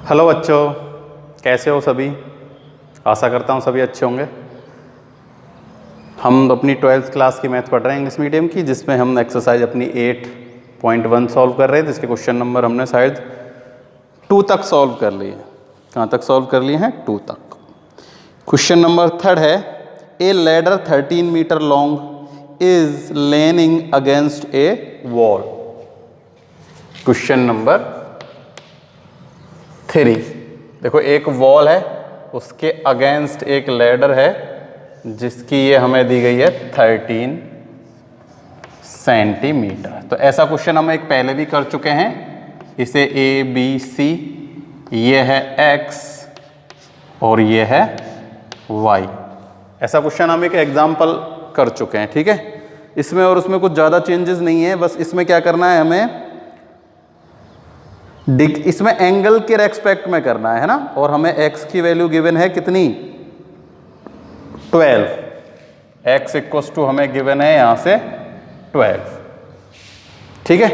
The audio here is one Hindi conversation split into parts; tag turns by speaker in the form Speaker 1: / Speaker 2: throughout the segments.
Speaker 1: हेलो बच्चों, कैसे हो सभी। आशा करता हूँ सभी अच्छे होंगे। हम अपनी 12th क्लास की मैथ पढ़ रहे हैं इंग्लिश मीडियम की, जिसमें हम एक्सरसाइज अपनी 8.1 सॉल्व कर रहे थे। जिसके क्वेश्चन नंबर हमने शायद 2 तक सॉल्व कर लिए। कहाँ तक सॉल्व कर लिए हैं? 2 तक। क्वेश्चन नंबर 3 है, a ladder 13 metre long is leaning against a wall. Question number 3, देखो एक वॉल है, उसके अगेंस्ट एक लैडर है जिसकी ये हमें दी गई है 13 सेंटीमीटर। तो ऐसा क्वेश्चन हम एक पहले भी कर चुके हैं। इसे ए बी सी, ये है एक्स और ये है वाई। ऐसा क्वेश्चन हम एक एग्जाम्पल कर चुके हैं, ठीक है। इसमें और उसमें कुछ ज़्यादा चेंजेस नहीं है। बस इसमें क्या करना है हमें, इसमें एंगल के रेस्पेक्ट में करना है ना। और हमें x की वैल्यू गिवन है कितनी? 12। x इक्वल्स टू हमें गिवन है यहां से 12, ठीक है।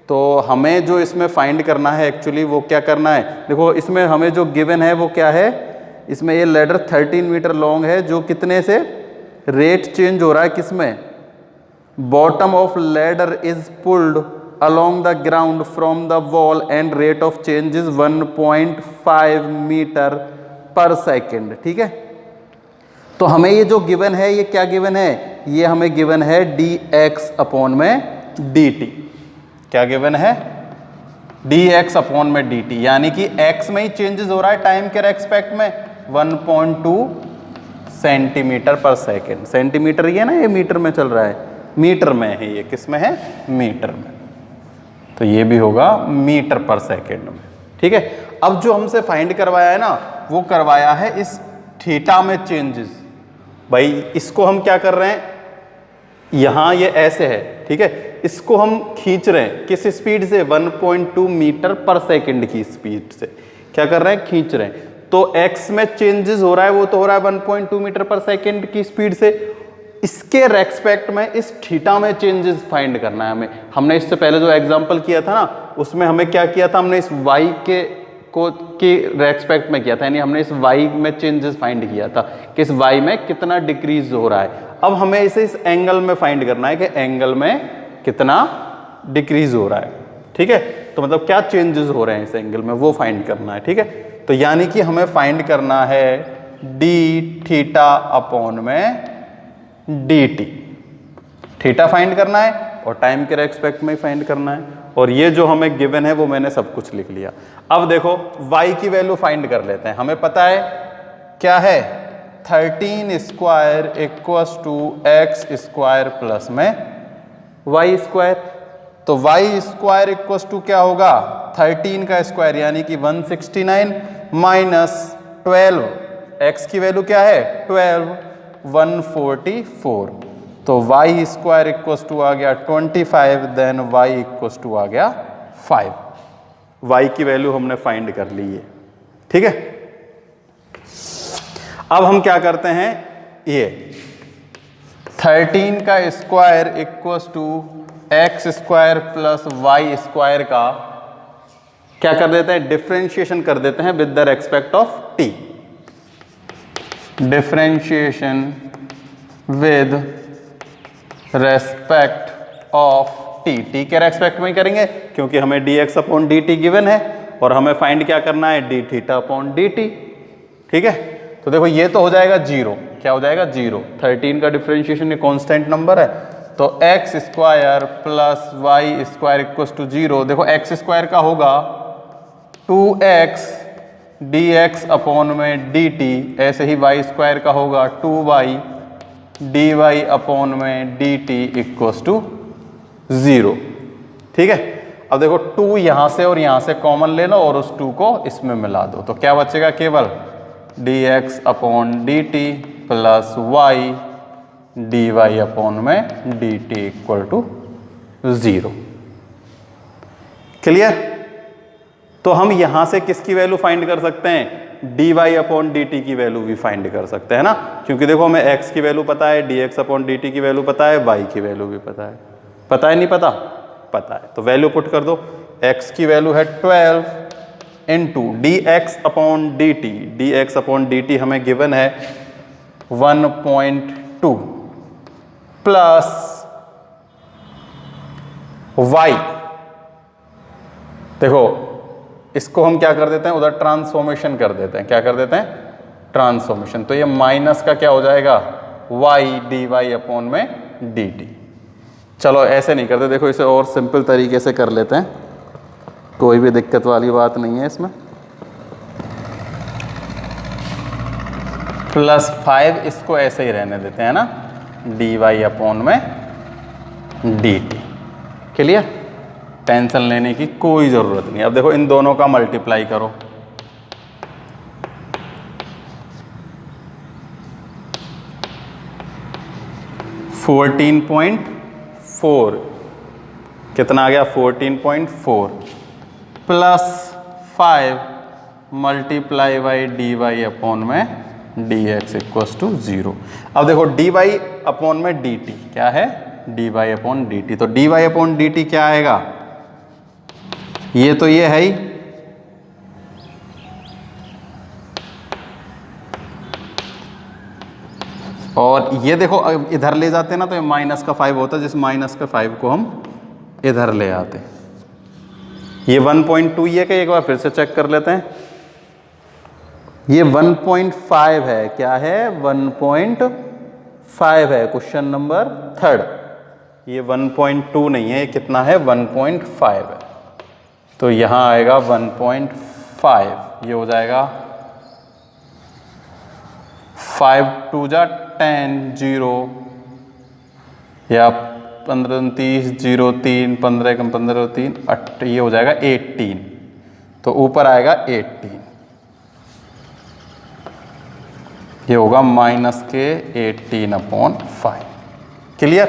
Speaker 1: तो हमें जो इसमें फाइंड करना है एक्चुअली वो क्या करना है, देखो इसमें हमें जो गिवन है वो क्या है। इसमें ये लैडर 13 मीटर लॉन्ग है, जो कितने से रेट चेंज हो रहा है, किसमें? Bottom of ladder is pulled along the ground from the wall and rate of change is 1.5 metre पर सेकेंड, ठीक है। तो हमें ये जो गिवन है, ये क्या गिवन है? ये हमें गिवन है dx अपॉन में dt। क्या गिवन है? dx अपॉन में dt, यानी कि x में ही चेंजेस हो रहा है टाइम के रेस्पेक्ट में। 1.2 सेंटीमीटर पर सेकेंड। सेंटीमीटर ये ना, ये मीटर में चल रहा है, मीटर में है ये। किस में है? मीटर में। तो ये भी होगा मीटर पर सेकेंड में, ठीक है। अब जो हमसे फाइंड करवाया है ना, वो करवाया है इस थीटा में चेंजेस। भाई इसको हम क्या कर रहे हैं, यहां ये ऐसे है, ठीक है। इसको हम खींच रहे हैं किस स्पीड से? 1.2 मीटर पर सेकेंड की स्पीड से। क्या कर रहे हैं? खींच रहे हैं। तो x में चेंजेस हो रहा है, वो तो हो रहा है 1.2 मीटर पर सेकेंड की स्पीड से। इसके रेस्पेक्ट में इस थीटा में चेंजेस फाइंड करना है हमें। हमने इससे पहले जो एग्जांपल किया था ना, उसमें हमें क्या किया था, हमने इस y के रेस्पेक्ट में किया था, यानी हमने इस y में चेंजेस फाइंड किया था कि इस y में कितना डिक्रीज हो रहा है। अब हमें इसे इस एंगल में फाइंड करना है कि एंगल में कितना डिक्रीज हो रहा है, ठीक है। तो मतलब क्या चेंजेस हो रहे हैं इस एंगल में, वो फाइंड करना है, ठीक है। तो यानी कि हमें फाइंड करना है d थीटा अपॉन में dt। थीटा फाइंड करना है और टाइम के रेस्पेक्ट में ही फाइंड करना है। और ये जो हमें गिवन है वो मैंने सब कुछ लिख लिया। अब देखो y की वैल्यू फाइंड कर लेते हैं। हमें पता है क्या है, 13 square equals to x square plus में y स्क्वायर। तो y स्क्वायर इक्वल्स टू क्या होगा? 13 का स्क्वायर यानी कि 169 माइनस 12। x की वैल्यू क्या है? 12, 144। तो y स्क्वायर इक्वल्स टू आ गया 25, देन y इक्वल्स टू आ गया 5। y की वैल्यू हमने फाइंड कर ली है, ठीक है। अब हम क्या करते हैं, ये 13 का square equals to x square plus y square का क्या कर देते हैं? डिफरेंशिएशन कर देते हैं with the respect of t। Differentiation with respect of t के रेस्पेक्ट में ही करेंगे, क्योंकि हमें dx अपॉन dt गिवन है और हमें फाइंड क्या करना है? d थीटा अपॉन dt, ठीक है। तो देखो ये तो हो जाएगा 0। क्या हो जाएगा? 0। 13 का डिफरेंशिएशन ये कांस्टेंट नंबर है, तो x square plus y square equals to 0। देखो एक्स स्क्वायर का होगा 2x dx अपॉन में dt, ऐसे ही y स्क्वायर का होगा 2y dy अपॉन में dt इक्वल्स टू 0, ठीक है। अब देखो 2 यहां से और यहां से कॉमन ले लो और उस 2 को इसमें मिला दो, तो क्या बचेगा? केवल dx upon dt plus y dy upon में dt इक्वल टू 0। क्लियर? तो हम यहां से किसकी वैल्यू फाइंड कर सकते हैं? dy अपॉन dt की वैल्यू भी फाइंड कर सकते हैं ना, क्योंकि देखो हमें x की वैल्यू पता है, dx अपॉन dt की वैल्यू पता है, y की वैल्यू भी पता है। पता है नहीं पता? पता है। तो वैल्यू पुट कर दो। x की वैल्यू है 12 into D X upon D T, D X upon D T हमें गिवन है 1.2 प्लस y, देखो इसको हम क्या कर देते हैं, उधर ट्रांसफॉर्मेशन कर देते हैं, क्या कर देते हैं, ट्रांसफॉर्मेशन। तो ये माइनस का क्या हो जाएगा, y dy अपॉन में dt। चलो ऐसे नहीं करते, देखो इसे और सिंपल तरीके से कर लेते हैं, कोई भी दिक्कत वाली बात नहीं है इसमें। प्लस 5 इसको ऐसे ही रहने देते हैं ना, dy अपॉन में dt। क्लियर, टेंशन लेने की कोई ज़रूरत नहीं। अब देखो इन दोनों का मल्टीप्लाई करो, (14.4) कितना आ गया, 14.4 plus 5 multiply by D Y upon में डी एक्स इक्वस टू 0। अब देखो डी वाई अपॉन में डी टी क्या है, D Y upon D T. तो D Y upon D T क्या आएगा, ये तो ये है ही, और ये देखो इधर ले जाते हैं ना तो ये माइनस का 5 होता है, जिस माइनस का 5 को हम इधर ले आते हैं। ये 1.2 ये क्या, एक बार फिर से चेक कर लेते हैं, ये 1.5 है, क्या है 1.5 है, क्वेश्चन नंबर 3। ये 1.2 नहीं है, ये कितना है 1.5 है, तो यहां आएगा 1.5, ये हो जाएगा 5 2 जा 10 0 या 15 30 0 3 15 कम 15 3 8, ये हो जाएगा 18, तो ऊपर आएगा 18, ये होगा माइनस के 18 अपॉन 5। क्लियर,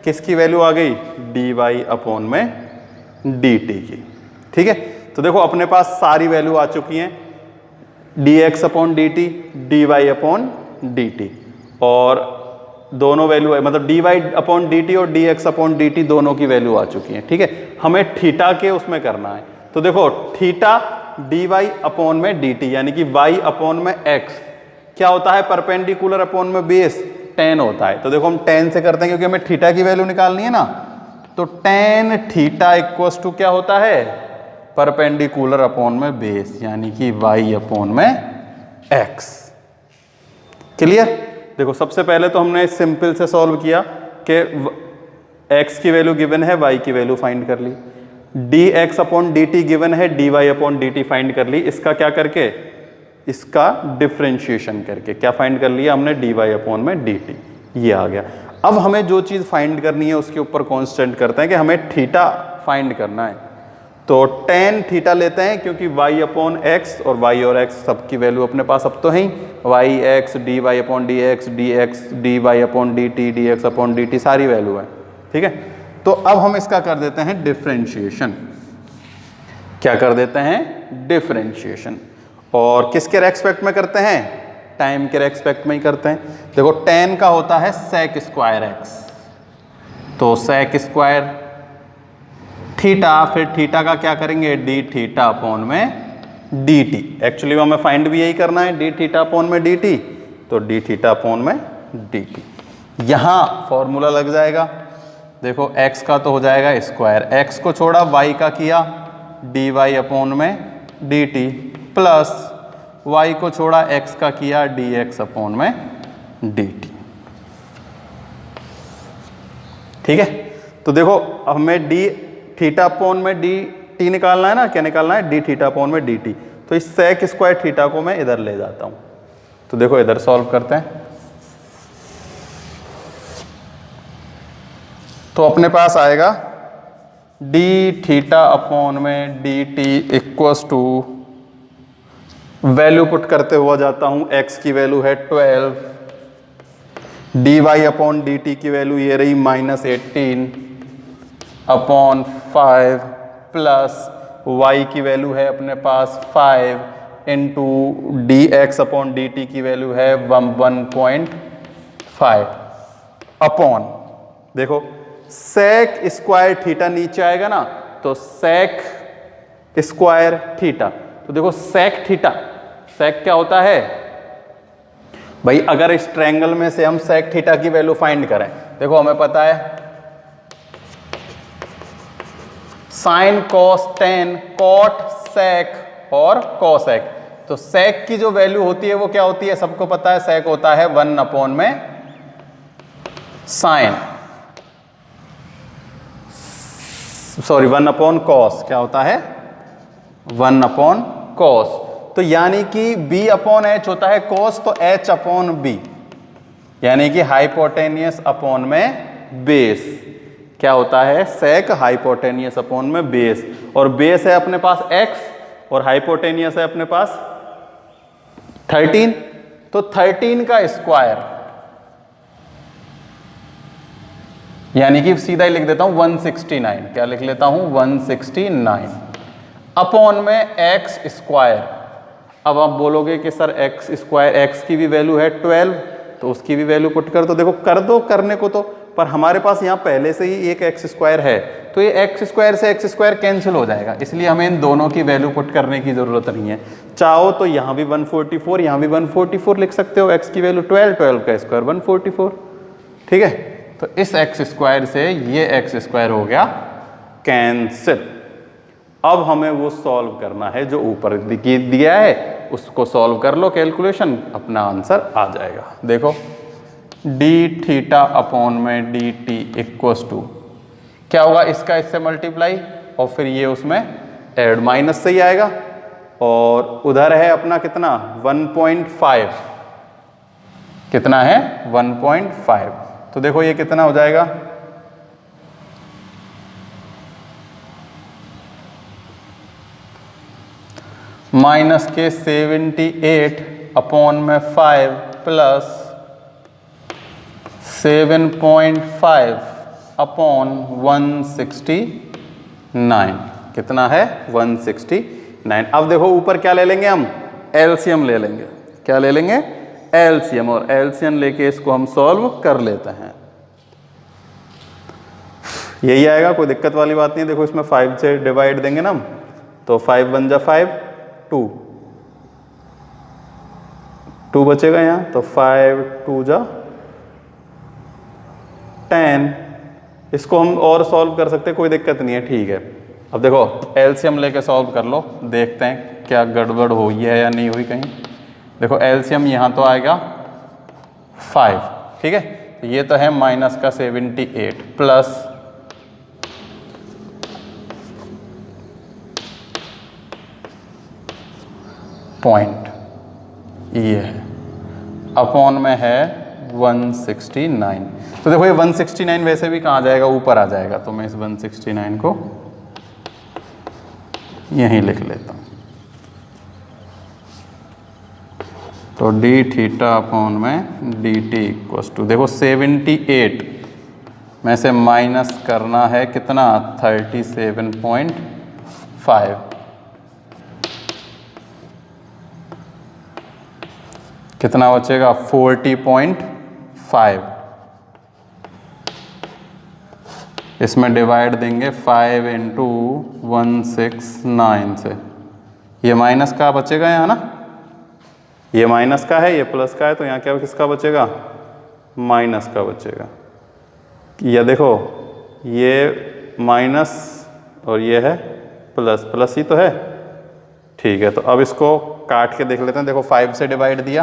Speaker 1: किसकी वैल्यू आ गई, डी वाई अपॉन में डी टी की। ठीक है, तो देखो अपने पास सारी वैल्यू आ चुकी हैं, D X upon D T, D Y upon D T, और दोनों वैल्यू है, मतलब D Y upon D T और D X upon D T दोनों की वैल्यू आ चुकी है। ठीक है, हमें थीटा के उसमें करना है, तो देखो थीटा डी वाई अपॉन में डी टी यानी कि वाई अपॉन में एक्स क्या होता है, परपेंडिकुलर अपॉन में बेस tan होता है। तो देखो हम tan से करते हैं क्योंकि हमें थीटा की वैल्यू निकालनी है ना, तो tan थीटा इक्वल्स टू क्या होता है, परपेंडिकुलर अपॉन में बेस यानी कि y अपॉन में x। क्लियर, देखो सबसे पहले तो हमने सिंपल से सॉल्व किया कि x की वैल्यू गिवन है, y की वैल्यू फाइंड कर ली, dx अपॉन dt गिवन है, dy अपॉन dt फाइंड कर ली। इसका क्या करके, इसका डिफरेंशिएशन करके क्या फाइंड कर लिया हमने, dy अपॉन में dt, ये आ गया। अब हमें जो चीज़ फाइंड करनी है उसके ऊपर कांस्टेंट करते हैं कि हमें थीटा फाइंड करना है, तो tan थीटा लेते हैं क्योंकि y अपॉन x, और y और x सबकी वैल्यू अपने पास अब तो है ही, y x dy upon dx, dx dy upon dt, dx upon dt सारी वैल्यू है। ठीक है, तो अब हम इसका कर देते हैं डिफरेंशिएशन, क्या कर देते हैं, डिफरेंशिएशन, और किसके रेस्पेक्ट में करते हैं, टाइम के रेस्पेक्ट में ही करते हैं। देखो tan का होता है sec स्क्वायर x, तो sec स्क्वायर थीटा, फिर थीटा का क्या करेंगे, d थीटा अपॉन में dt। एक्चुअली हमें फाइंड भी यही करना है, d थीटा अपॉन में dt, तो d थीटा अपॉन में dt। यहां फॉर्मूला लग जाएगा, देखो x का तो हो जाएगा स्क्वायर, x को छोड़ा y का किया dy अपॉन में dt, प्लस y को छोड़ा x का किया dx अपॉन में dt। ठीक है, तो देखो हमें d थीटा अपॉन में dt निकालना है ना, क्या निकालना है, d थीटा अपॉन में dt। तो इस sec स्क्वायर थीटा को मैं इधर ले जाता हूं, तो देखो इधर सॉल्व करते हैं, तो अपने पास आएगा d थीटा अपॉन में dt equals to, value put करते हुआ जाता हूं, x की वैल्यू है 12, dy अपॉन dt की वैल्यू ये रही -18 अपॉन 5, प्लस y की वैल्यू है अपने पास 5 इंटू dx अपॉन dt की वैल्यू है 1.5 अपॉन, देखो sec स्क्वायर थीटा नीचे आएगा ना, तो sec स्क्वायर थीटा, तो तो देखो सेक थीटा, सेक क्या होता है भाई, अगर इस ट्रायंगल में से हम सेक थीटा की वैल्यू फाइंड करें, देखो हमें पता है sine cos tan cot sec और कॉसेक, तो सेक की जो वैल्यू होती है वो क्या होती है, सबको पता है सेक होता है 1 अपॉन में साइन, सॉरी 1 अपॉन कॉस, क्या होता है 1 अपॉन कॉस, तो यानी कि b अपॉन एच होता है कॉस, तो h अपॉन b, यानी कि हाइपोटेनियस अपॉन में बेस, क्या होता है सेक हाइपोटेनियस अपॉन में बेस, और बेस है अपने पास x और हाइपोटेनियस है अपने पास 13, तो 13 का स्क्वायर, यानी कि सीधा ही लिख देता हूं 169, क्या लिख लेता हूं 169 अपॉन में एक्स स्क्वायर। अब आप बोलोगे कि सर एक्स स्क्वायर, एक्स की भी वैल्यू है 12, तो उसकी भी वैल्यू पुट कर दो, देखो कर दो करने को तो, पर हमारे पास यहाँ पहले से ही एक एक्स स्क्वायर है, तो ये एक्स स्क्वायर से एक्स स्क्वायर कैंसिल हो जाएगा, इसलिए हमें इन दोनों की वैल्यू पुट करने की जरूरत नहीं है। चाहो तो यहाँ भी 144, यहाँ भी 144 लिख सकते हो, एक्स की वैल्यू 12, 12 का स्क्वायर 144, ठीक है। तो इस एक्स स्क्वायर से ये एक्स स्क्वायर हो गया कैंसिल। अब हमें वो सॉल्व करना है जो ऊपर दिया है, उसको सॉल्व कर लो कैलकुलेशन, अपना आंसर आ जाएगा। देखो डी थीटा अपॉन में डी टी इक्वस टू क्या होगा, इसका इससे मल्टीप्लाई और फिर ये उसमें ऐड, माइनस से ही आएगा, और उधर है अपना कितना 1.5, कितना है 1.5, तो देखो ये कितना हो जाएगा, माइनस के 78 अपॉन में 5 प्लस 7.5 अपॉन 169, कितना है 169। अब देखो ऊपर क्या ले लेंगे हम, एलसीएम ले लेंगे, क्या ले लेंगे एलसीएम, और एलसीएम लेके इसको हम सॉल्व कर लेते हैं, यही आएगा, कोई दिक्कत वाली बात नहीं है। देखो इसमें 5 से डिवाइड देंगे ना हम, तो 5 1 जा 5, 2 बचेगा यहाँ, तो 5 2 जा 10, इसको हम और सॉल्व कर सकते हैं, कोई दिक्कत नहीं है, ठीक है। अब देखो एलसीएम लेके सॉल्व कर लो, देखते हैं क्या गड़बड़ हुई है या नहीं हुई कहीं। देखो एलसीएम यहाँ तो आएगा 5, ठीक है, तो ये तो है माइनस का 78 प्लस पॉइंट, ये है अपॉन में है 169, तो देखो ये 169 वैसे भी कहाँ जाएगा, ऊपर आ जाएगा, तो मैं इस 169 को यहीं लिख लेता हूँ। तो डी थीटा अपॉन में डी टी इक्वस टू, देखो 78 में से माइनस करना है कितना 37.5, कितना बचेगा 40.5, इसमें डिवाइड देंगे 5 इंटू 169 से, ये माइनस का बचेगा यहाँ ना, ये माइनस का है, ये प्लस का है, तो यहाँ क्या किसका बचेगा माइनस का बचेगा। ये देखो ये माइनस और ये है प्लस, प्लस ही तो है, ठीक है। तो अब इसको काट के देख लेते हैं, देखो 5 से डिवाइड दिया,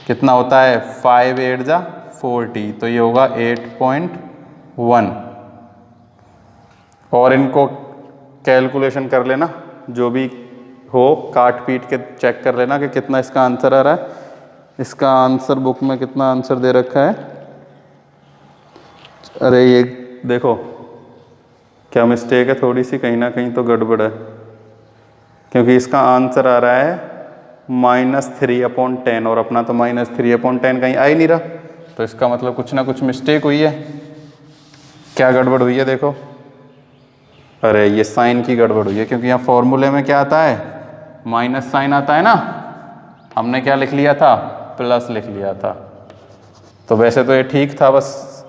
Speaker 1: कितना होता है 5 8 जा 40, तो ये होगा 8.1, और इनको कैलकुलेशन कर लेना, जो भी हो काट पीट के चेक कर लेना कि कितना इसका आंसर आ रहा है। इसका आंसर बुक में कितना आंसर दे रखा है, अरे ये देखो क्या मिस्टेक है, थोड़ी सी कहीं ना कहीं तो गड़बड़ है, क्योंकि इसका आंसर आ रहा है -3/10, और अपना तो -3/10 कहीं आ ही नहीं रहा, तो इसका मतलब कुछ ना कुछ मिस्टेक हुई है। क्या गड़बड़ हुई है देखो, अरे ये साइन की गड़बड़ हुई है, क्योंकि यहाँ फॉर्मूले में क्या आता है माइनस साइन आता है ना, हमने क्या लिख लिया था प्लस लिख लिया था, तो वैसे तो ये ठीक था, बस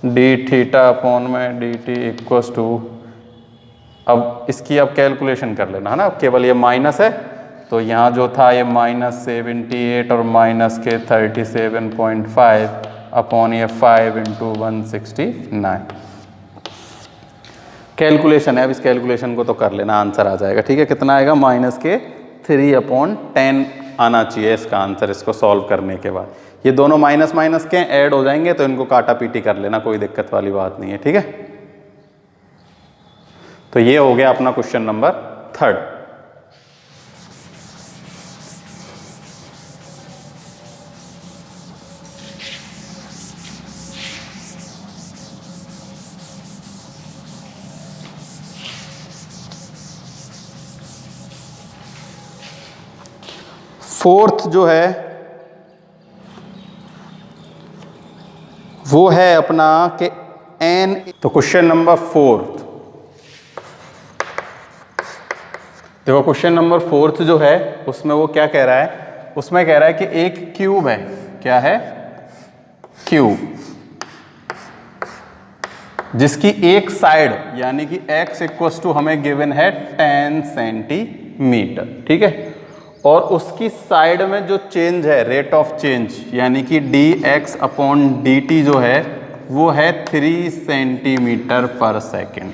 Speaker 1: डी थीटा अपॉन में डी टी इक्वस टू अब इसकी अब कैलकुलेशन कर लेना है ना, अब केवल ये माइनस है तो यहाँ जो था ये -78 और माइनस के 37.5 अपॉन ये 5 × 169 कैलकुलेशन है। अब इस कैलकुलेशन को तो कर लेना, आंसर आ जाएगा। ठीक है, कितना आएगा? -3/10 आना चाहिए इसका आंसर, इसको सॉल्व करने के बाद। ये दोनों माइनस माइनस के ऐड हो जाएंगे तो इनको काटा पीटी कर लेना, कोई दिक्कत वाली बात नहीं है। ठीक है, तो ये हो गया अपना क्वेश्चन नंबर 3। फोर्थ जो है वो है अपना कि n, तो क्वेश्चन नंबर 4, देखो क्वेश्चन नंबर 4 जो है उसमें वो क्या कह रहा है, उसमें कह रहा है कि एक क्यूब है, क्या है? क्यूब, जिसकी एक साइड यानी कि x = हमें गिवन है 10 सेंटीमीटर। ठीक है, और उसकी साइड में जो चेंज है, रेट ऑफ चेंज यानी कि dx/dt जो है वो है 3 सेंटीमीटर पर सेकेंड।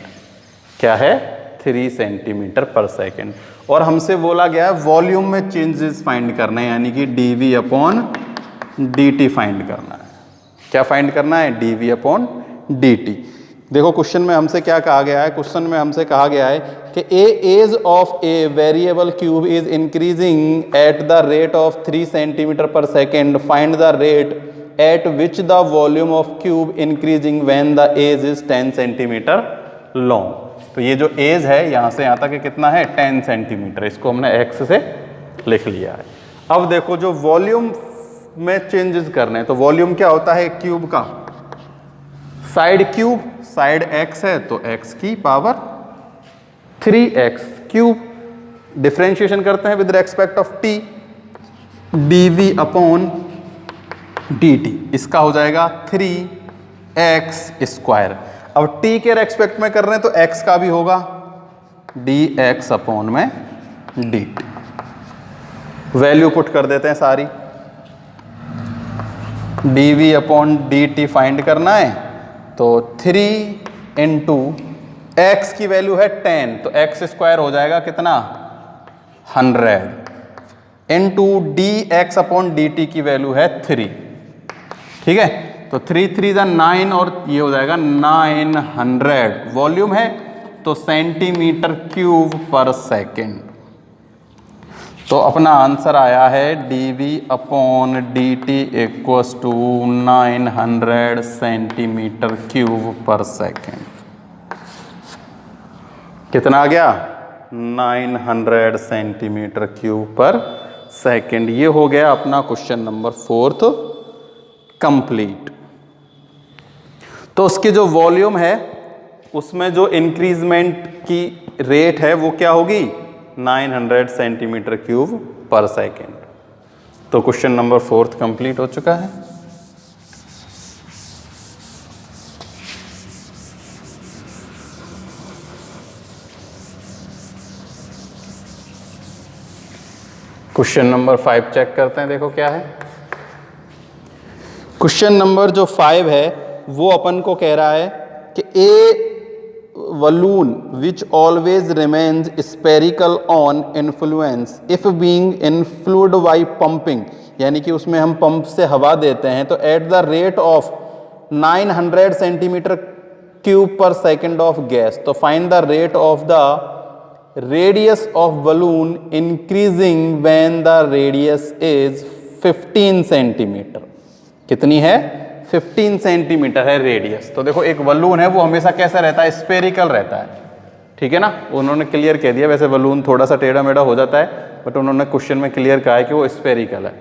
Speaker 1: क्या है? 3 सेंटीमीटर पर सेकेंड। और हमसे बोला गया है वॉल्यूम में चेंजेस फाइंड करना है, यानी कि dV/dt फाइंड करना है। क्या फाइंड करना है? dV/dt। देखो क्वेश्चन में हमसे क्या कहा गया है, क्वेश्चन में हमसे कहा गया है कि edge of a variable cube is increasing at the rate of 3 centimetre per second, find the rate at which the volume of cube increasing when the edge is 10 centimetre long. तो ये जो एज है यहाँ से यहाँ तक कितना है? 10 सेंटीमीटर। इसको हमने x से लिख लिया है। अब देखो जो वॉल्यूम में चेंजेस करने हैं, तो वॉल्यूम क्या होता है क्यूब का? साइड क्यूब, साइड x है तो x की पावर 3x क्यूब। डिफरेंशिएशन करते हैं with respect of t, dV/dt, इसका हो जाएगा 3x²। अब t के रेस्पेक्ट में कर रहे हैं तो x का भी होगा dx/dt। वैल्यू पुट कर देते हैं सारी, dV/dt फाइंड करना है तो 3 × x की वैल्यू है 10 तो x² हो जाएगा कितना? 100 इंटू dx/dt की वैल्यू है 3। ठीक है, तो 3 3 9 और ये हो जाएगा 900। वॉल्यूम है तो सेंटीमीटर क्यूब पर सेकेंड। तो अपना आंसर आया है dV/dt = 900 सेंटीमीटर क्यूब पर सेकेंड। कितना आ गया? 900 सेंटीमीटर क्यूब पर सेकेंड। ये हो गया अपना क्वेश्चन नंबर 4 कंप्लीट। तो उसकी जो वॉल्यूम है उसमें जो इंक्रीजमेंट की रेट है वो क्या होगी? 900 सेंटीमीटर क्यूब पर सेकेंड। तो क्वेश्चन नंबर 4 कंप्लीट हो चुका है। क्वेश्चन नंबर 5 चेक करते हैं, देखो क्या है। क्वेश्चन नंबर जो 5 है वो अपन को कह रहा है कि ए balloon which always remains spherical on influence if being influed by pumping, यानी कि उसमें हम पंप से हवा देते हैं तो eight the rate of 900 centimetre cube पर सेकेंड ऑफ गैस। तो find the rate of the radius of balloon increasing when the radius is 15 centimetre. कितनी है? 15 सेंटीमीटर है रेडियस। तो देखो एक बलून है वो हमेशा कैसा रहता है? स्फेरिकल रहता है। ठीक है ना, उन्होंने क्लियर कह दिया। वैसे बलून थोड़ा सा टेढ़ा मेढ़ा हो जाता है बट उन्होंने क्वेश्चन में क्लियर कहा है कि वो स्फेरिकल है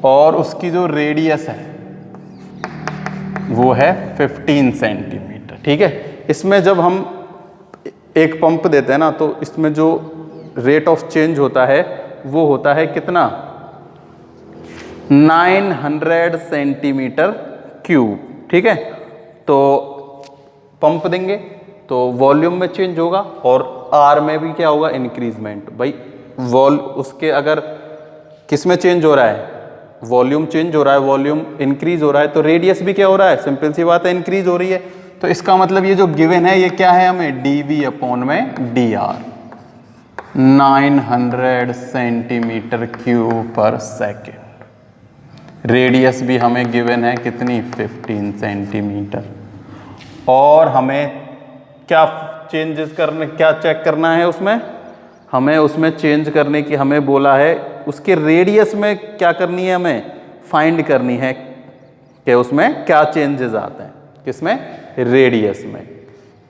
Speaker 1: और उसकी जो रेडियस है वो है 15 सेंटीमीटर। ठीक है, इसमें जब हम एक पंप देते हैं ना तो इसमें जो रेट ऑफ चेंज होता है वो होता है कितना? 900 सेंटीमीटर क्यूब। ठीक है, तो पंप देंगे तो वॉल्यूम में चेंज होगा और आर में भी क्या होगा, इंक्रीजमेंट। भाई उसके अगर किस में चेंज हो रहा है, वॉल्यूम चेंज हो रहा है, वॉल्यूम इंक्रीज हो रहा है, तो रेडियस भी क्या हो रहा है, सिंपल सी बात है, इंक्रीज हो रही है। तो इसका मतलब ये जो गिवन है ये क्या है हमें, dv अपॉन में dr 900 सेंटीमीटर क्यूब पर सेकेंड। रेडियस भी हमें गिवन है कितनी, 15 सेंटीमीटर। और हमें क्या चेंजेस करने, क्या चेक करना है उसमें, हमें उसमें चेंज करने की हमें बोला है, उसके रेडियस में क्या करनी है, हमें फाइंड करनी है कि उसमें क्या चेंजेस आते हैं, किसमें, रेडियस में।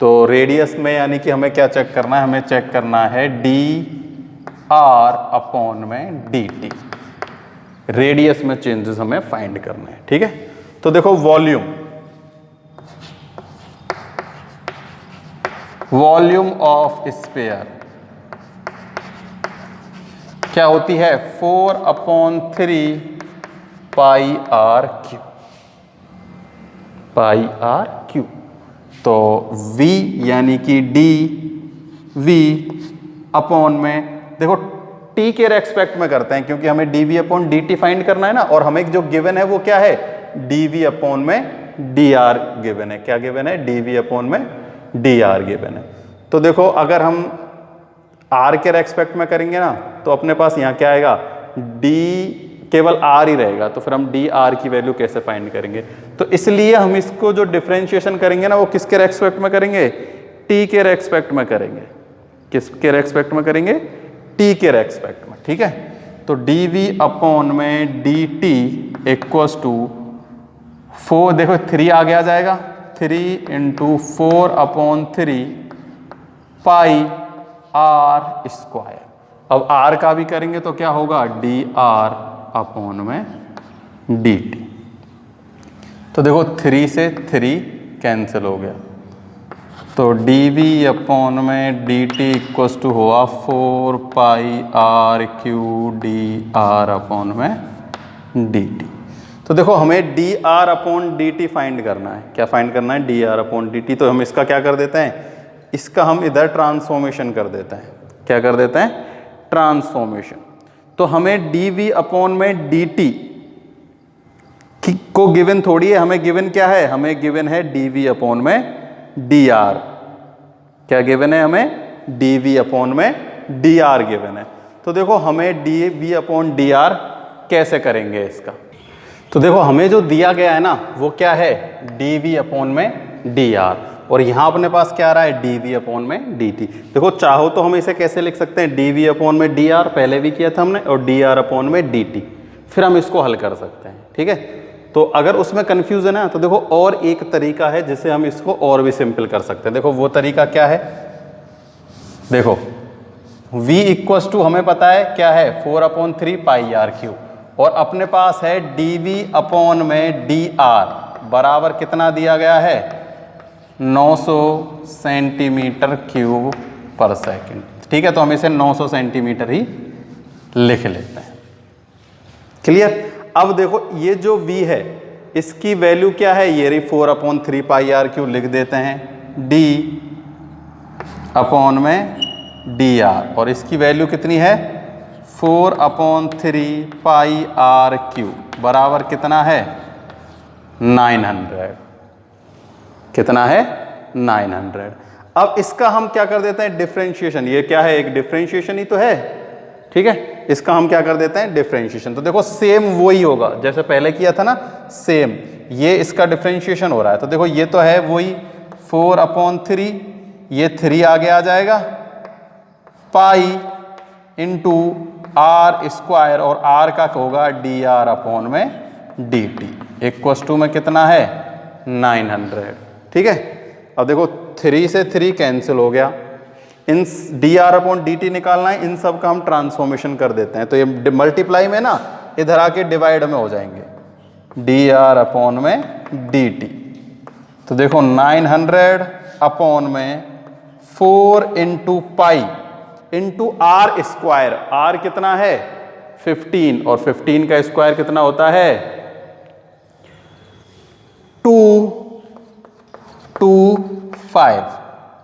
Speaker 1: तो रेडियस में यानी कि हमें क्या चेक करना है, हमें चेक करना है dr अपॉन में dt। रेडियस में चेंजेस हमें फाइंड करना है, ठीक है। तो देखो वॉल्यूम ऑफ स्फीयर क्या होती है, 4/3 पाई आर क्यू। तो v यानी कि dv अपॉन में, देखो t के रेस्पेक्ट में करते हैं क्योंकि हमें dv अपॉन dt फाइंड करना है ना, और हमें जो गिवन है वो क्या है, dv अपॉन में dr गिवन है। क्या गिवन है, dv अपॉन में dr गिवन है। तो देखो अगर हम r के रेस्पेक्ट में करेंगे ना, तो अपने पास यहाँ क्या आएगा, d केवल r ही रहेगा, तो फिर हम dr की वैल्यू कैसे फाइंड करेंगे। तो इसलिए हम इसको जो डिफरेंशिएशन करेंगे ना, वो किसके रेस्पेक्ट में करेंगे, t के रेस्पेक्ट में करेंगे। किसके रेस्पेक्ट में करेंगे, t के रेस्पेक्ट में, ठीक है। तो dv अपॉन में dt इक्वल्स टू 4, देखो 3 आगे आ जाएगा, 3 × 4/3 पाई r स्क्वायर। अब r का भी करेंगे तो क्या होगा, dr अपॉन में dt। तो देखो 3 से 3 कैंसिल हो गया, तो dv अपॉन में dt इक्वल्स टू हुआ 4 पाई r क्यू dr अपॉन में dt। तो देखो हमें dr अपॉन dt फाइंड करना है। क्या फाइंड करना है, dr अपॉन dt। तो हम इसका क्या कर देते हैं, इसका हम इधर ट्रांसफॉर्मेशन कर देते हैं। क्या कर देते हैं, ट्रांसफॉर्मेशन। तो हमें dv अपॉन में dt को गिवन थोड़ी है, हमें गिवन क्या है, हमें गिवन है dv अपॉन में dr। क्या गिवन है, हमें dv अपॉन में dr गिवन है। तो देखो हमें dv अपॉन dr कैसे करेंगे इसका। तो देखो हमें जो दिया गया है ना, वो क्या है, dv अपॉन में dr, और यहाँ अपने पास क्या आ रहा है, dv अपॉन में dt। देखो चाहो तो हम इसे कैसे लिख सकते हैं, dv अपॉन में dr पहले भी किया था हमने, और dr अपॉन में dt, फिर हम इसको हल कर सकते हैं, ठीक है। तो अगर उसमें कन्फ्यूजन है तो देखो और एक तरीका है जिससे हम इसको और भी सिंपल कर सकते हैं। देखो वो तरीका क्या है, देखो v इक्वल्स टू हमें पता है क्या है, 4/3 पाई r क्यू, और अपने पास है dv अपॉन में dr बराबर कितना दिया गया है, 900 सेंटीमीटर क्यूब पर सेकंड, ठीक है। तो हम इसे 900 सेंटीमीटर ही लिख लेते हैं, क्लियर। अब देखो ये जो v है इसकी वैल्यू क्या है, ये रही 4/3 पाई r क्यू, लिख देते हैं d अपॉन में dr, और इसकी वैल्यू कितनी है, 4/3 पाई r क्यू बराबर कितना है, 900। कितना है, 900। अब इसका हम क्या कर देते हैं, डिफरेंशिएशन। ये क्या है, एक डिफरेंशिएशन ही तो है, ठीक है। इसका हम क्या कर देते हैं, डिफरेंशिएशन। तो देखो सेम वही होगा जैसे पहले किया था ना, सेम ये इसका डिफरेंशिएशन हो रहा है। तो देखो ये तो है वही 4/3, ये 3 आगे आ जाएगा, पाई इंटू आर स्क्वायर, और r का होगा dr अपॉन में dt इक्वल्स टू में कितना है, 900, ठीक है। अब देखो 3 से 3 कैंसिल हो गया, इन dr अपॉन dt निकालना है, इन सब का हम ट्रांसफॉर्मेशन कर देते हैं। तो ये मल्टीप्लाई में ना इधर आके डिवाइड में हो जाएंगे, dr अपॉन में dt। तो देखो 900 अपॉन में 4 into pi into r square, r कितना है 15, और 15 का स्क्वायर कितना होता है 225,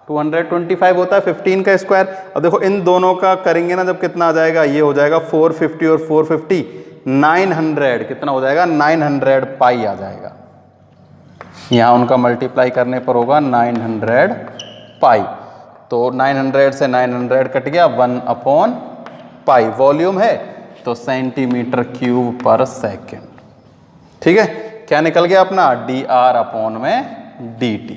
Speaker 1: 225 होता है 15 का स्क्वायर। अब देखो इन दोनों का करेंगे ना जब कितना आ जाएगा, ये हो जाएगा 450 और 450 900, कितना हो जाएगा 900 पाई आ जाएगा। यहाँ उनका मल्टीप्लाई करने पर होगा 900 पाई। तो 900 से 900 कट गया, 1/पाई वॉल्यूम है तो सेंटीमीटर क्यूब पर सेकेंड। ठीक है, क्या निकल गया अपना dr/dt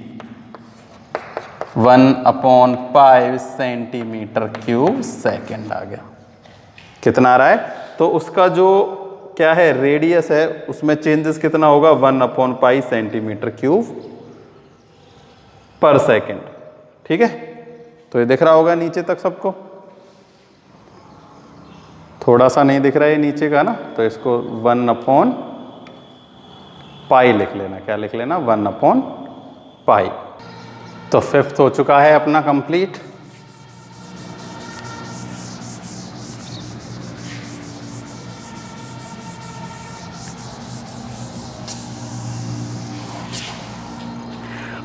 Speaker 1: 1/5 सेंटीमीटर क्यूब सेकेंड आ गया। कितना आ रहा है, तो उसका जो क्या है रेडियस है उसमें चेंजेस कितना होगा 1/5 सेंटीमीटर क्यूब पर सेकेंड। ठीक है, तो ये दिख रहा होगा नीचे तक सबको, थोड़ा सा नहीं दिख रहा है नीचे का ना, तो इसको 1/पाई लिख लेना। क्या लिख लेना 1/पाई। तो फिफ्थ हो चुका है अपना कंप्लीट।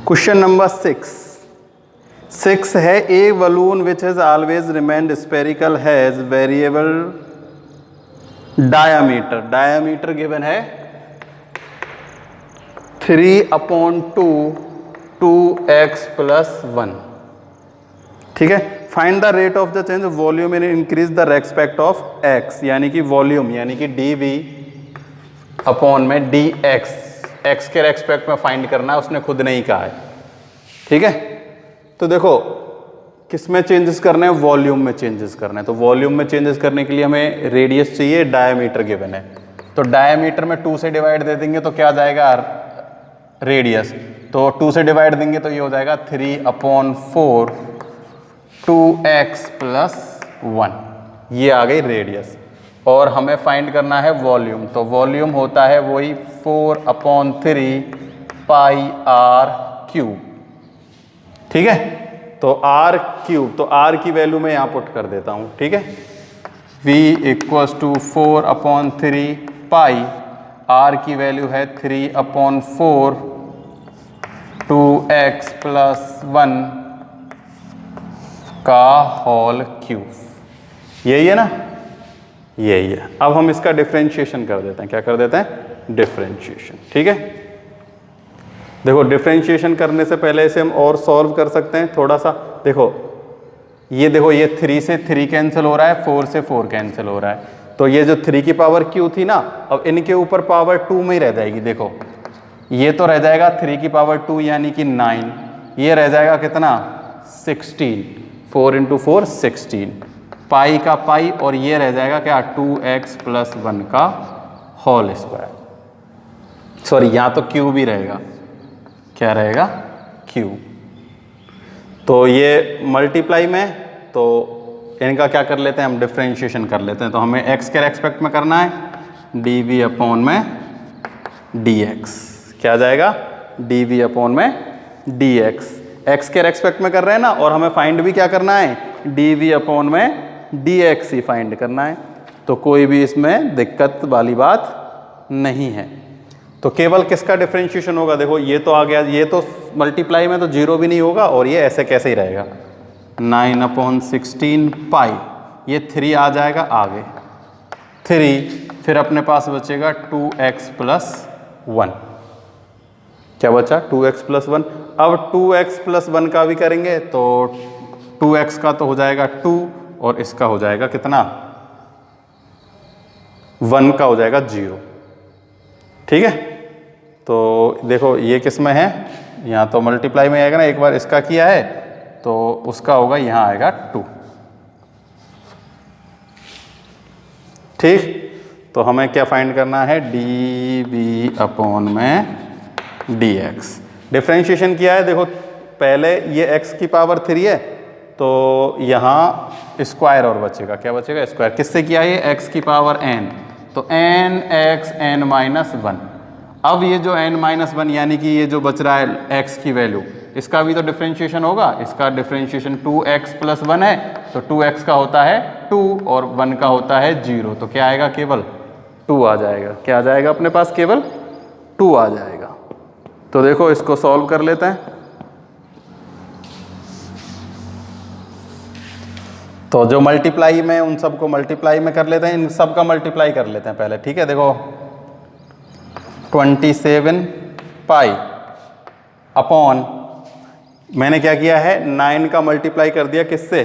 Speaker 1: क्वेश्चन नंबर 6 है, a balloon which has always remained spherical has variable diameter. Diameter given है 3/2 2x + 1। ठीक है, find the rate of the change volume in increase the respect of x, यानी कि वॉल्यूम यानी कि dv/dx, x के रेस्पेक्ट में फाइंड करना है, उसने खुद नहीं कहा है। ठीक है, तो देखो किस में चेंजेस करने हैं, वॉल्यूम में चेंजेस करना है। तो वॉल्यूम में चेंजेस करने के लिए हमें रेडियस चाहिए, डायमीटर गिवन है, तो डायमीटर में 2 से डिवाइड दे देंगे तो क्या जाएगा रेडियस, तो 2 से डिवाइड देंगे तो ये हो जाएगा 3/4 2x + 1, ये आ गई रेडियस। और हमें फाइंड करना है वॉल्यूम, तो वॉल्यूम होता है वही 4/3 πr³। ठीक है, तो r³, तो r की वैल्यू मैं यहाँ पुट कर देता हूँ। ठीक है, v = 4/3 पाई, r की वैल्यू है 3/4 2x + 1 का होल क्यूब। यही है ना, यही है। अब हम इसका डिफरेंशिएशन कर देते हैं। क्या कर देते हैं, डिफरेंशिएशन। ठीक है, देखो डिफरेंशिएशन करने से पहले इसे हम और सॉल्व कर सकते हैं थोड़ा सा। देखो ये 3 से 3 कैंसिल हो रहा है, 4 से 4 कैंसिल हो रहा है, तो ये जो 3 की पावर क्यू थी ना, अब इनके ऊपर पावर 2 में ही रह जाएगी। देखो ये तो रह जाएगा 3 की पावर 2 यानी कि 9, ये रह जाएगा कितना 16, 4 × 4 16 पाई का पाई, और ये रह जाएगा क्या 2x + 1 का होल स्क्वायर। सॉरी, यहाँ तो क्यूब ही रहेगा, क्या रहेगा क्यूब। तो ये मल्टीप्लाई में, तो इनका क्या कर लेते हैं हम, डिफरेंशिएशन कर लेते हैं। तो हमें x के रेस्पेक्ट में करना है, dv/dx, क्या आ जाएगा dv/dx, x के रेस्पेक्ट में कर रहे हैं ना, और हमें फाइंड भी क्या करना है dv/dx ही फाइंड करना है। तो कोई भी इसमें दिक्कत वाली बात नहीं है। तो केवल किसका डिफरेंशिएशन होगा, देखो ये तो आ गया, ये तो मल्टीप्लाई में तो 0 भी नहीं होगा, और ये ऐसे कैसे ही रहेगा 9/16 पाई, ये 3 आ जाएगा आगे 3, फिर अपने पास बचेगा 2x + 1। क्या बचा 2x + 1। अब 2x + 1 का भी करेंगे तो 2x का तो हो जाएगा 2, और इसका हो जाएगा कितना 1 का हो जाएगा 0। ठीक है, तो देखो ये किस में है, यहाँ तो मल्टीप्लाई में आएगा ना, एक बार इसका किया है तो उसका होगा यहाँ आएगा 2। ठीक, तो हमें क्या फाइंड करना है dv/dx। डिफरेंशिएशन किया है, देखो पहले ये x की पावर 3 है, तो यहाँ स्क्वायर और बचेगा, क्या बचेगा स्क्वायर। किससे किया है, x की पावर n, तो nx n-1। अब ये जो n-1 यानी कि ये जो बच रहा है x की वैल्यू, इसका भी तो डिफरेंशिएशन होगा। इसका डिफरेंशिएशन 2x + 1 है, तो 2x का होता है 2 और 1 का होता है 0, तो क्या आएगा केवल 2 आ जाएगा। क्या आ जाएगा अपने पास, केवल 2 आ जाएगा। तो देखो इसको सॉल्व कर लेते हैं। तो जो मल्टीप्लाई में उन सबको मल्टीप्लाई में कर लेते हैं, इन सब का मल्टीप्लाई कर लेते हैं पहले, ठीक है। देखो 27 पाई अपॉन, मैंने क्या किया है 9 का मल्टीप्लाई कर दिया किससे,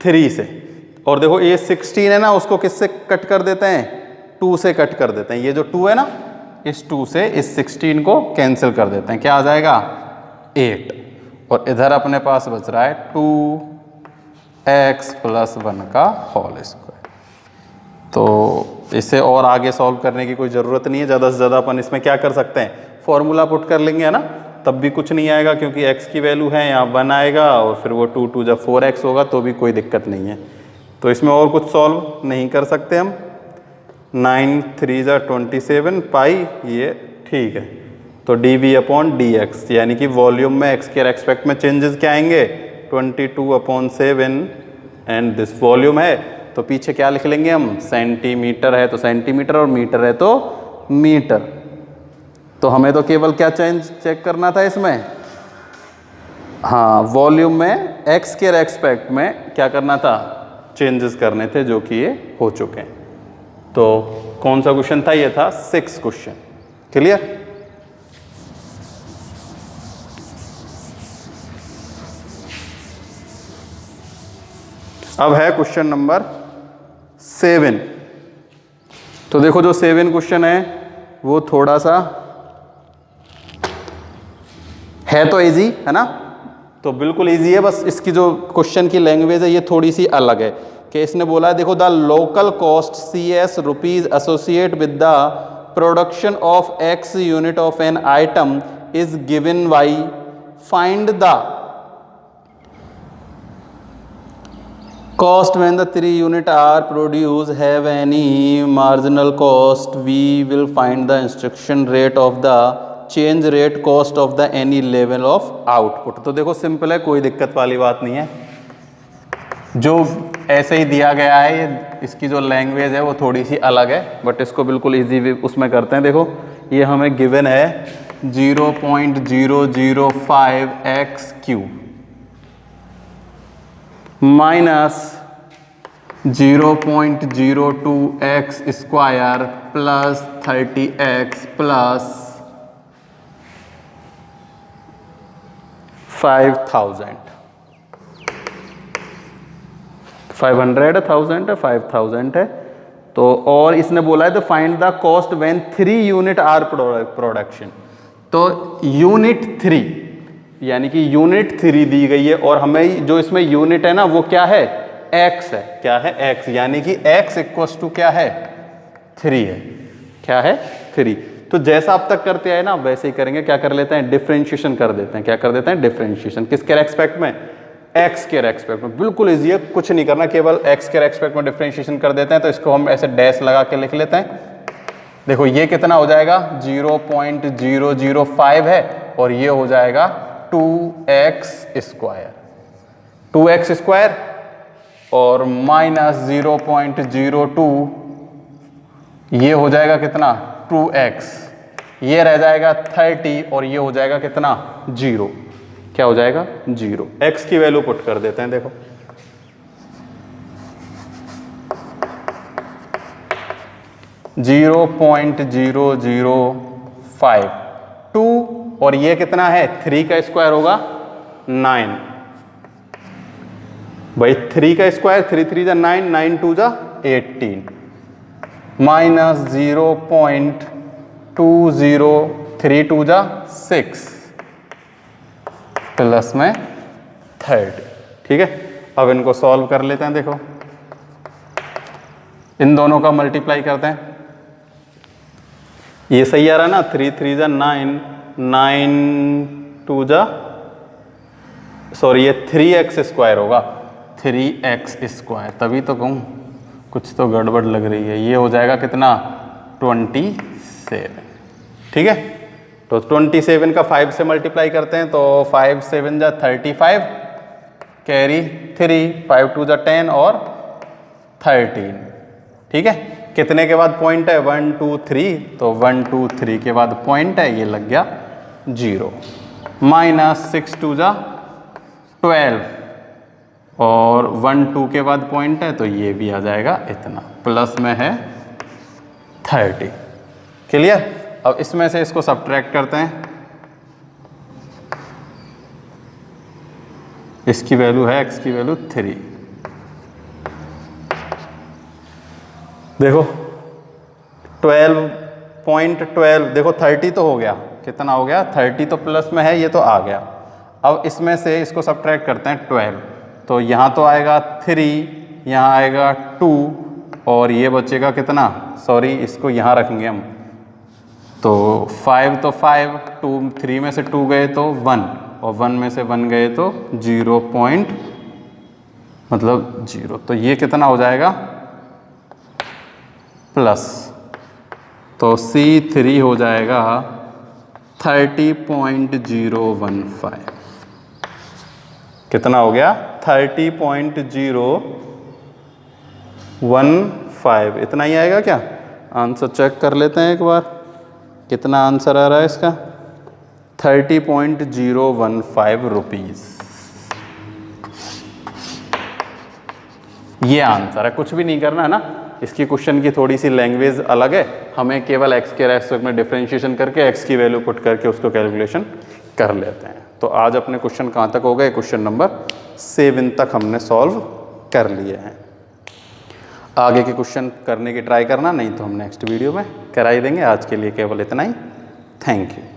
Speaker 1: 3 से, और देखो ये 16 है ना, उसको किससे कट कर देते हैं, 2 से कट कर देते हैं। ये जो 2 है ना, इस 2 से इस 16 को कैंसिल कर देते हैं, क्या आ जाएगा 8, और इधर अपने पास बच रहा है 2x + 1 का होल स्क्वायर। तो इसे और आगे सॉल्व करने की कोई ज़रूरत नहीं है, ज़्यादा से ज़्यादा अपन इसमें क्या कर सकते हैं, फॉर्मूला पुट कर लेंगे, है ना, तब भी कुछ नहीं आएगा क्योंकि x की वैल्यू है, यहाँ 1 आएगा और फिर वो 2 जब 4x होगा तो भी कोई दिक्कत नहीं है। तो इसमें और कुछ सॉल्व नहीं कर सकते हम। 9 3 27 पाई, ये ठीक है। तो dv/dx, यानी कि वॉल्यूम में x के रेस्पेक्ट में चेंजेस क्या आएंगे, 22/7, एंड दिस वॉल्यूम है तो पीछे क्या लिख लेंगे हम, सेंटीमीटर है तो सेंटीमीटर और मीटर है तो मीटर। तो हमें तो केवल क्या चेक करना था इसमें, हाँ वॉल्यूम में x के रेस्पेक्ट में क्या करना था, चेंजेस करने थे, जो कि ये हो चुके हैं। तो कौन सा क्वेश्चन था, ये था 6 क्वेश्चन। क्लियर। अब है क्वेश्चन नंबर 7। तो देखो जो 7 क्वेश्चन है वो थोड़ा सा है तो इजी, है ना, तो बिल्कुल इजी है, बस इसकी जो क्वेश्चन की लैंग्वेज है ये थोड़ी सी अलग है। कि इसने बोला है, देखो the local cost CS rupees associate with the production of X unit of an item is given by, find the cost when the 3 unit are produced have any marginal cost. We will find the instruction rate of the change rate cost of the any level of output. तो देखो सिंपल है, कोई दिक्कत वाली बात नहीं है, जो ऐसे ही दिया गया है, ये इसकी जो लैंग्वेज है वो थोड़ी सी अलग है, बट इसको बिल्कुल इजी उसमें करते हैं। देखो ये हमें गिवन है 0.005x³ minus 0.02x² plus 30x plus 5000 है। तो और इसने बोला है तो find the cost when 3 unit are production. तो यूनिट 3 यानी कि यूनिट 3 दी गई है, और हमें जो इसमें यूनिट है ना वो क्या है, x है। क्या है, x, यानी कि x इक्वल्स टू क्या है, 3 है। क्या है, 3। तो जैसा अब तक करते आए ना वैसे ही करेंगे। क्या कर लेते हैं, डिफरेंशिएशन कर देते हैं। क्या कर देते हैं, डिफरेंशिएशन। किसके रेस्पेक्ट में, x के रेस्पेक्ट में। बिल्कुल इजी है, कुछ नहीं करना, केवल x के रेस्पेक्ट में डिफरेंशिएशन कर देते हैं। तो इसको हम ऐसे डैश लगा के लिख लेते हैं। देखो ये कितना हो जाएगा, 0.005 है, और ये हो जाएगा 2x²। 2x² और माइनस 0.02, ये हो जाएगा कितना, 2x। ये रह जाएगा 30, और ये हो जाएगा कितना, 0। क्या हो जाएगा, 0। x की वैल्यू पुट कर देते हैं। देखो 0.005, 2, और ये कितना है, 3 का स्क्वायर होगा 9 भाई, 3 का स्क्वायर, 3 3 जा 9, 9 2 जा 18, माइनस 0.20, 3 2 जा 6, प्लस में 30। ठीक है, अब इनको सॉल्व कर लेते हैं। देखो इन दोनों का मल्टीप्लाई करते हैं। ये सही आ रहा है ना, 3 3 जा 9, 9 2 जा, सॉरी ये 3x² होगा, 3x²। तभी तो कहूँ कुछ तो गड़बड़ लग रही है। ये हो जाएगा कितना, 27। ठीक है, तो 27 का 5 से मल्टीप्लाई करते हैं। तो 5 7 जा 35, कैरी 3, 5 2 जा 10 और 13। ठीक है, कितने के बाद पॉइंट है, 1 2 3, तो 1 2 3 के बाद पॉइंट है, ये लग गया 0। माइनस 6 2 जा 12, और 1 2 के बाद पॉइंट है तो ये भी आ जाएगा इतना, प्लस में है 30। क्लियर? अब इसमें से इसको सब्ट्रैक्ट करते हैं, इसकी वैल्यू है x की वैल्यू 3। देखो 12.12, देखो 30 तो हो गया, कितना हो गया 30, तो प्लस में है ये तो आ गया। अब इसमें से इसको सब्ट्रैक्ट करते हैं 12, तो यहाँ तो आएगा 3, यहाँ आएगा 2 और ये बचेगा कितना, सॉरी इसको यहाँ रखेंगे हम, तो 5 तो 5, 2 3 में से 2 गए तो 1 और 1 में से 1 गए तो 0 मतलब 0, तो ये कितना हो जाएगा प्लस, तो C3 हो जाएगा 30.015। कितना हो गया 30.015, इतना ही आएगा क्या? आंसर चेक कर लेते हैं एक बार, कितना आंसर आ रहा है इसका, 30.015 रुपीज़। ये आंसर है, कुछ भी नहीं करना है ना। इसकी क्वेश्चन की थोड़ी सी लैंग्वेज अलग है, हमें केवल x के रेस्पेक्ट में डिफरेंशिएशन करके x की वैल्यू पुट करके उसको कैलकुलेशन कर लेते हैं। तो आज अपने क्वेश्चन कहाँ तक हो गए, क्वेश्चन नंबर 7 तक हमने सॉल्व कर लिए हैं। आगे के क्वेश्चन करने की ट्राई करना, नहीं तो हम नेक्स्ट वीडियो में करा ही देंगे। आज के लिए केवल इतना ही। Thank you.